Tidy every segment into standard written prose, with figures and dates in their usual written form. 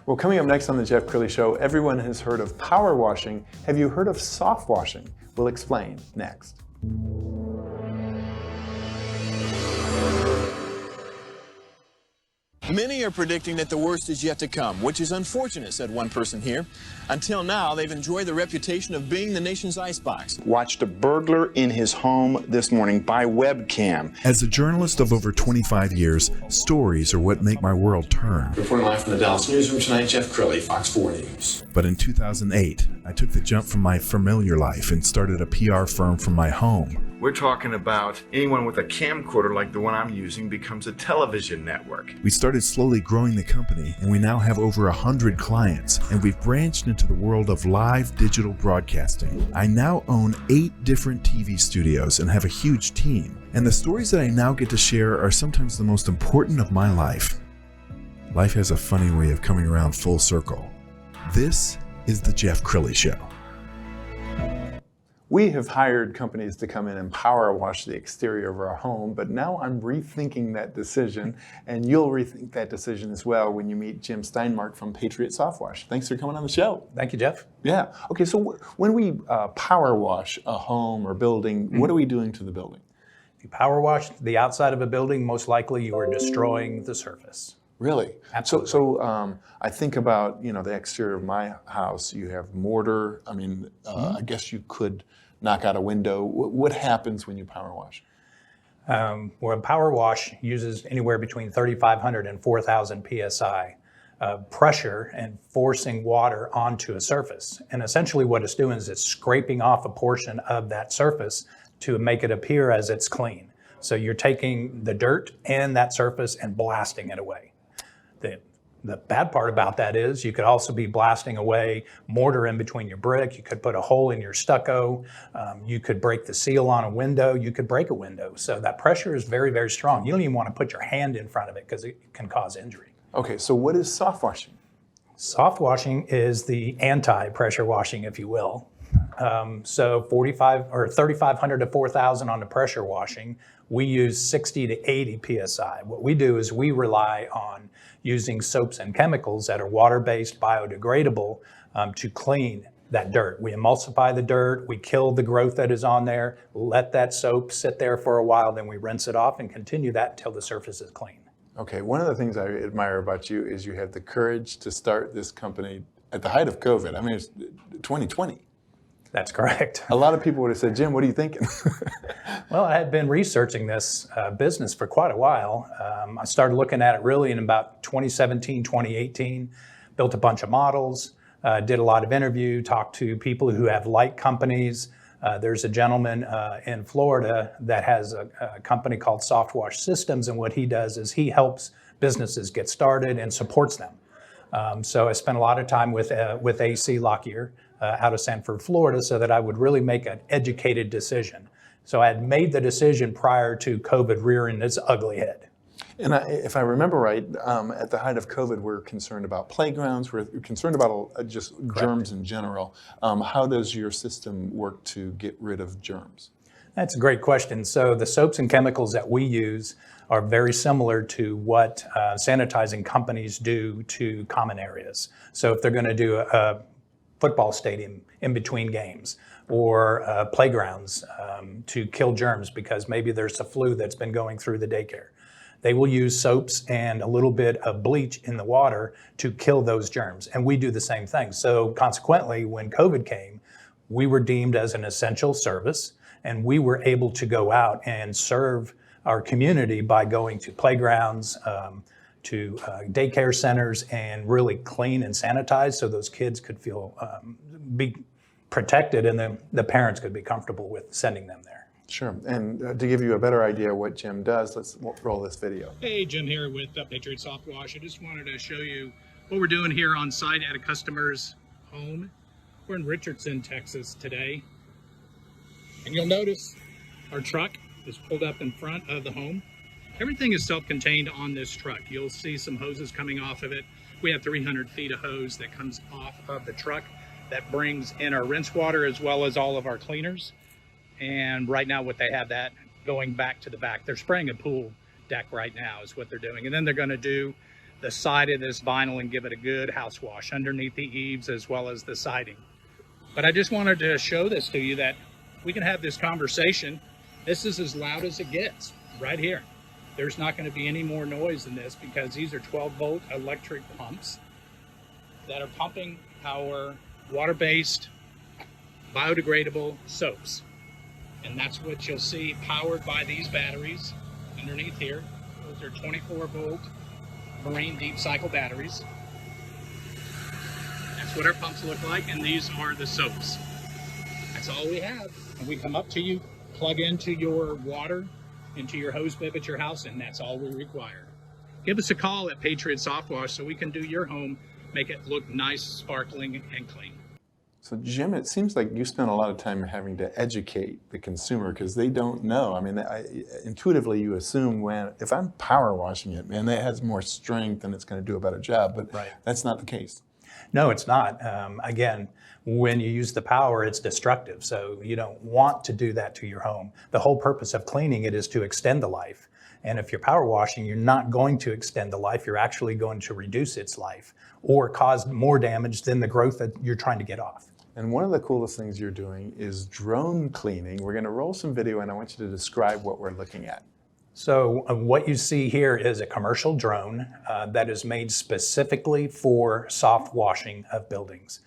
Well, coming up next on the Jeff Crilley Show, everyone has heard of power washing. Have you heard of soft washing? We'll explain next. Many are predicting that the worst is yet to come, which is unfortunate, said one person here. Until now, they've enjoyed the reputation of being the nation's icebox. Watched a burglar in his home this morning by webcam. As a journalist of over 25 years, stories are what make my world turn. Reporting live from the Dallas newsroom tonight, Jeff Crilley, Fox 4 News. But in 2008, I took the jump from my familiar life and started a PR firm from my home. We're talking about anyone with a camcorder like the one I'm using becomes a television network. We started slowly growing the company, and we now have over 100 clients, and we've branched into the world of live digital broadcasting. I now own 8 different TV studios and have a huge team. And the stories that I now get to share are sometimes the most important of my life. Life has a funny way of coming around full circle. This is the Jeff Crilley Show. We have hired companies to come in and power wash the exterior of our home, but now I'm rethinking that decision, and you'll rethink that decision as well when you meet Jim Steinmark from Patriot Softwash. Thanks for coming on the show. Thank you, Jeff. Yeah. Okay, so when we power wash a home or building, what are we doing to the building? If you power wash the outside of a building, most likely you are destroying the surface. Really? Absolutely. So I think about, the exterior of my house. You have mortar. I mean, I guess you could knock out a window. What happens when you power wash? Well, a power wash uses anywhere between 3,500 and 4,000 psi pressure and forcing water onto a surface. And essentially what it's doing is it's scraping off a portion of that surface to make it appear as it's clean. So you're taking the dirt and that surface and blasting it away. The bad part about that is you could also be blasting away mortar in between your brick. You could put a hole in your stucco. You could break the seal on a window. You could break a window. So that pressure is very, very strong. You don't even want to put your hand in front of it because it can cause injury. Okay, so what is soft washing? Soft washing is the anti-pressure washing, if you will. So 3,500 to 4,000 on the pressure washing. We use 60 to 80 psi. What we do is we rely on using soaps and chemicals that are water-based, biodegradable to clean that dirt. We emulsify the dirt, we kill the growth that is on there, let that soap sit there for a while, then we rinse it off and continue that until the surface is clean. Okay, one of the things I admire about you is you have the courage to start this company at the height of COVID. I mean, it's 2020. That's correct. A lot of people would have said, Jim, what are you thinking? Well, I had been researching this business for quite a while. I started looking at it really in about 2017, 2018, built a bunch of models, did a lot of interview, talked to people who have light companies. There's a gentleman in Florida that has a company called Softwash Systems, and what he does is he helps businesses get started and supports them. So I spent a lot of time with AC Lockyer out of Sanford, Florida, so that I would really make an educated decision. So I had made the decision prior to COVID rearing its ugly head. And if I remember right, at the height of COVID, we're concerned about playgrounds, we're concerned about just germs in general. How does your system work to get rid of germs? That's a great question. So the soaps and chemicals that we use are very similar to what sanitizing companies do to common areas. So if they're going to do a football stadium in between games or playgrounds to kill germs because maybe there's a flu that's been going through the daycare, they will use soaps and a little bit of bleach in the water to kill those germs. And we do the same thing. So consequently, when COVID came, we were deemed as an essential service, and we were able to go out and serve our community by going to playgrounds, to daycare centers, and really clean and sanitize so those kids could feel be protected, and the parents could be comfortable with sending them there. Sure, and to give you a better idea what Jim does, let's roll this video. Hey, Jim here with Patriot Softwash. I just wanted to show you what we're doing here on site at a customer's home. We're in Richardson, Texas today. And you'll notice our truck is pulled up in front of the home. Everything is self-contained on this truck. You'll see some hoses coming off of it. We have 300 feet of hose that comes off of the truck that brings in our rinse water as well as all of our cleaners. And right now what they have that going back to the back. They're spraying a pool deck right now is what they're doing. And then they're going to do the side of this vinyl and give it a good house wash underneath the eaves as well as the siding. But I just wanted to show this to you that we can have this conversation. This is as loud as it gets right here. There's not going to be any more noise in this because these are 12-volt electric pumps that are pumping our water-based biodegradable soaps. And that's what you'll see powered by these batteries underneath here. Those are 24-volt marine deep cycle batteries. That's what our pumps look like, and these are the soaps. That's all we have. And we come up to you, plug into your water, into your hose bib at your house, and that's all we require. Give us a call at Patriot Softwash so we can do your home, make it look nice, sparkling, and clean. So Jim, it seems like you spend a lot of time having to educate the consumer because they don't know. I mean, intuitively you assume if I'm power washing it, man, that has more strength and it's going to do a better job, but that's not the case. No, it's not. Again, when you use the power, it's destructive. So you don't want to do that to your home. The whole purpose of cleaning it is to extend the life. And if you're power washing, you're not going to extend the life. You're actually going to reduce its life or cause more damage than the growth that you're trying to get off. And one of the coolest things you're doing is drone cleaning. We're going to roll some video and I want you to describe what we're looking at. So what you see here is a commercial drone that is made specifically for soft washing of buildings.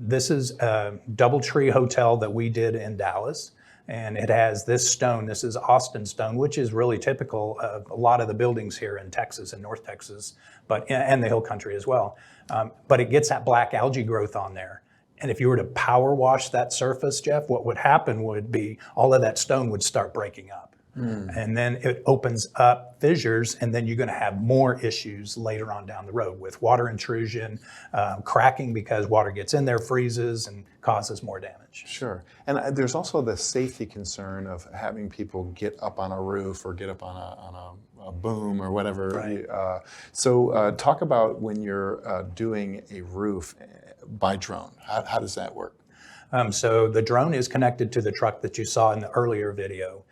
This is a DoubleTree hotel that we did in Dallas, and it has this stone. This is Austin stone, which is really typical of a lot of the buildings here in Texas and North Texas, and the Hill Country as well. But it gets that black algae growth on there. And if you were to power wash that surface, Jeff, what would happen would be all of that stone would start breaking up. And then it opens up fissures, and then you're going to have more issues later on down the road with water intrusion, cracking because water gets in there, freezes, and causes more damage. Sure. And there's also the safety concern of having people get up on a roof or get up on a boom or whatever. Right. So talk about when you're doing a roof by drone. How does that work? So the drone is connected to the truck that you saw in the earlier video.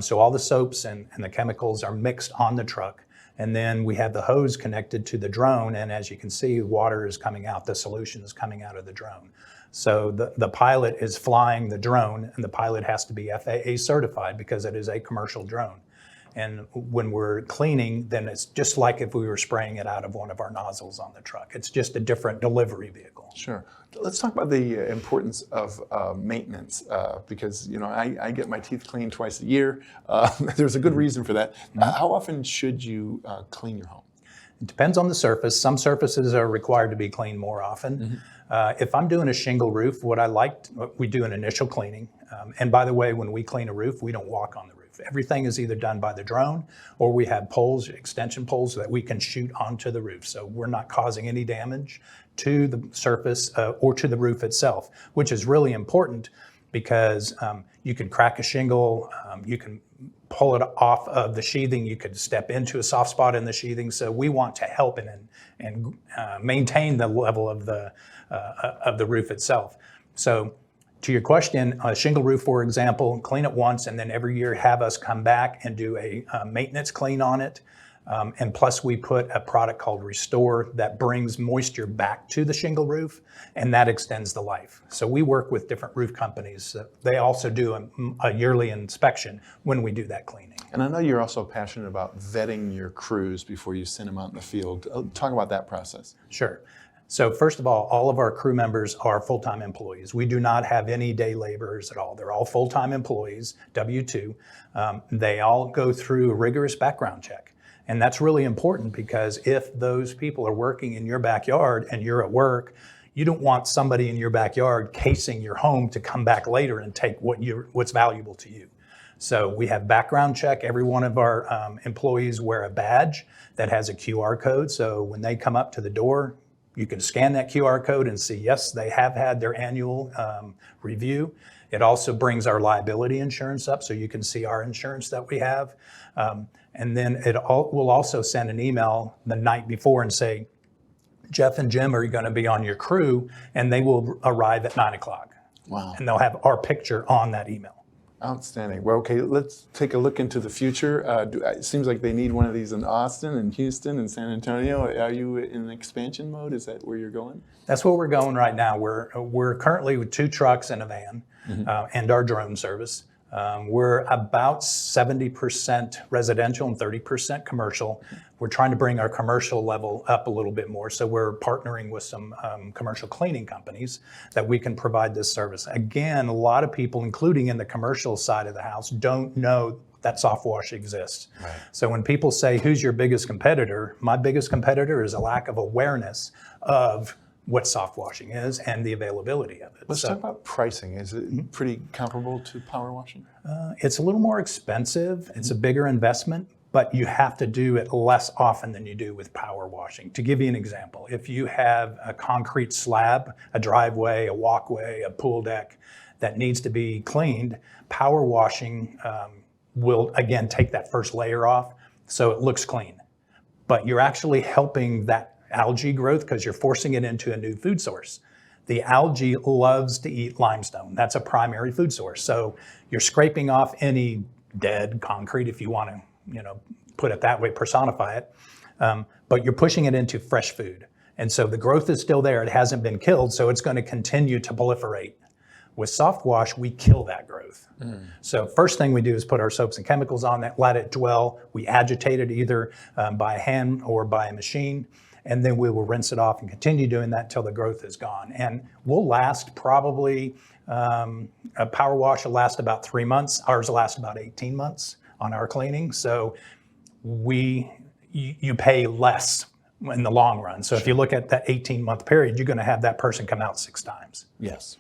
So all the soaps and the chemicals are mixed on the truck. And then we have the hose connected to the drone. And as you can see, water is coming out. The solution is coming out of the drone. So the pilot is flying the drone, and the pilot has to be FAA certified because it is a commercial drone. And when we're cleaning, then it's just like if we were spraying it out of one of our nozzles on the truck. It's just a different delivery vehicle. Sure. Let's talk about the importance of maintenance because, you know, I get my teeth cleaned twice a year. There's a good reason for that. How often should you clean your home? It depends on the surface. Some surfaces are required to be cleaned more often. If I'm doing a shingle roof, we do an initial cleaning. And by the way, when we clean a roof, we don't walk on the roof. Everything is either done by the drone or we have poles, extension poles that we can shoot onto the roof. So we're not causing any damage to the surface or to the roof itself, which is really important because you can crack a shingle, you can pull it off of the sheathing, you could step into a soft spot in the sheathing. So we want to help and maintain the level of the roof itself. So to your question, a shingle roof, for example, clean it once and then every year have us come back and do a maintenance clean on it. And plus we put a product called Restore that brings moisture back to the shingle roof, and that extends the life. So we work with different roof companies. They also do a yearly inspection when we do that cleaning. And I know you're also passionate about vetting your crews before you send them out in the field. Talk about that process. Sure. So first of all of our crew members are full-time employees. We do not have any day laborers at all. They're all full-time employees, W-2. They all go through a rigorous background check. And that's really important because if those people are working in your backyard and you're at work, you don't want somebody in your backyard casing your home to come back later and take what's valuable to you. So we have background check. Every one of our employees wear a badge that has a QR code. So when they come up to the door, you can scan that QR code and see, yes, they have had their annual review. It also brings our liability insurance up so you can see our insurance that we have. And then we'll also send an email the night before and say, Jeff and Jim are going to be on your crew, and they will arrive at 9 o'clock. Wow. And they'll have our picture on that email. Outstanding. Well, okay, let's take a look into the future. It seems like they need one of these in Austin and Houston and San Antonio. Are you in expansion mode? Is that where you're going? That's where we're going right now. We're currently with 2 trucks and a van, and our drone service. We're about 70% residential and 30% commercial. We're trying to bring our commercial level up a little bit more. So we're partnering with some commercial cleaning companies that we can provide this service. Again, a lot of people, including in the commercial side of the house, don't know that Softwash exists. Right. So when people say, who's your biggest competitor? My biggest competitor is a lack of awareness of what soft washing is and the availability of it. Let's talk about pricing. Is it pretty comparable to power washing? It's a little more expensive. It's a bigger investment, but you have to do it less often than you do with power washing. To give you an example, if you have a concrete slab, a driveway, a walkway, a pool deck that needs to be cleaned, power washing will, again, take that first layer off so it looks clean. But you're actually helping that algae growth because you're forcing it into a new food source. The algae loves to eat limestone. That's a primary food source. So you're scraping off any dead concrete, if you want to, put it that way, personify it. But you're pushing it into fresh food. And so the growth is still there. It hasn't been killed, so it's going to continue to proliferate. With Softwash, we kill that growth. So first thing we do is put our soaps and chemicals on that, let it dwell. We agitate it either by hand or by a machine. And then we will rinse it off and continue doing that until the growth is gone. And we'll last probably, a power wash will last about 3 months. Ours will last about 18 months on our cleaning. So you pay less in the long run. So if you look at that 18-month period, you're going to have that person come out 6 times. Yes.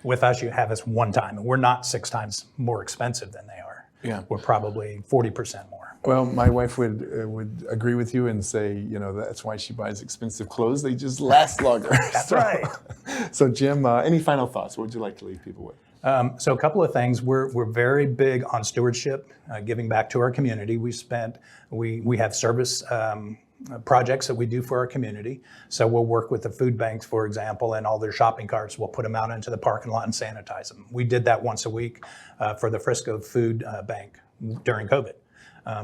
With us, you have us 1 time. And we're not 6 times more expensive than they are. Yeah. We're probably 40% more. Well, my wife would agree with you and say, that's why she buys expensive clothes. They just last longer. That's right. So, Jim, any final thoughts? What would you like to leave people with? So a couple of things. We're very big on stewardship, giving back to our community. We have service projects that we do for our community. So we'll work with the food banks, for example, and all their shopping carts. We'll put them out into the parking lot and sanitize them. We did that once a week for the Frisco Food Bank during COVID.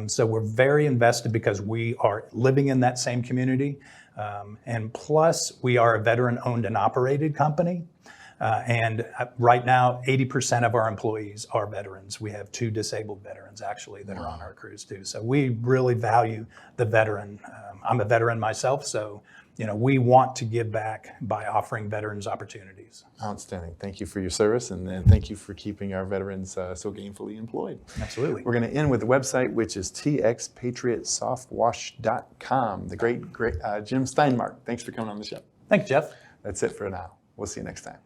So we're very invested because we are living in that same community. And plus, we are a veteran-owned and operated company. And right now, 80% of our employees are veterans. We have 2 disabled veterans, actually, that are on our crews, too. So we really value the veteran. I'm a veteran myself, so we want to give back by offering veterans opportunities. Outstanding. Thank you for your service, and thank you for keeping our veterans so gainfully employed. Absolutely. We're going to end with the website, which is txpatriotsoftwash.com. The great Jim Steinmark. Thanks for coming on the show. Thanks, Jeff. That's it for now. We'll see you next time.